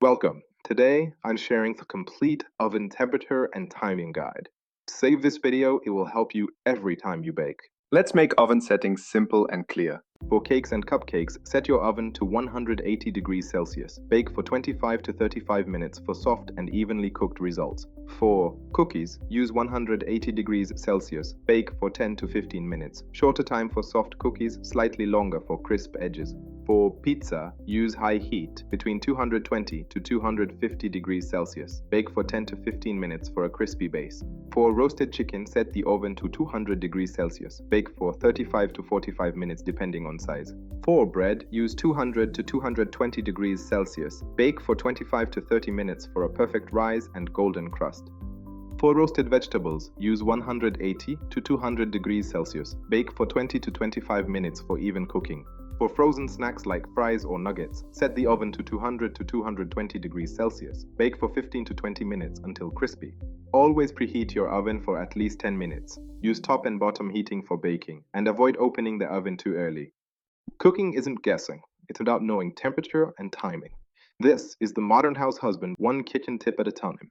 Welcome. Today, I'm sharing the complete oven temperature and timing guide. Save this video, it will help you every time you bake. Let's make oven settings simple and clear. For cakes and cupcakes, set your oven to 180 degrees Celsius. Bake for 25 to 35 minutes for soft and evenly cooked results. For cookies, use 180 degrees Celsius. Bake for 10 to 15 minutes. Shorter time for soft cookies, slightly longer for crisp edges. For pizza, use high heat between 220 to 250 degrees Celsius. Bake for 10 to 15 minutes for a crispy base. For roasted chicken, set the oven to 200 degrees Celsius. Bake for 35 to 45 minutes depending on size. For bread, use 200 to 220 degrees Celsius. Bake for 25 to 30 minutes for a perfect rise and golden crust. For roasted vegetables, use 180 to 200 degrees Celsius. Bake for 20 to 25 minutes for even cooking. For frozen snacks like fries or nuggets, set the oven to 200 to 220 degrees Celsius. Bake for 15 to 20 minutes until crispy. Always preheat your oven for at least 10 minutes. Use top and bottom heating for baking, and avoid opening the oven too early. Cooking isn't guessing, it's about knowing temperature and timing. This is the Modern House Husband, one kitchen tip at a time.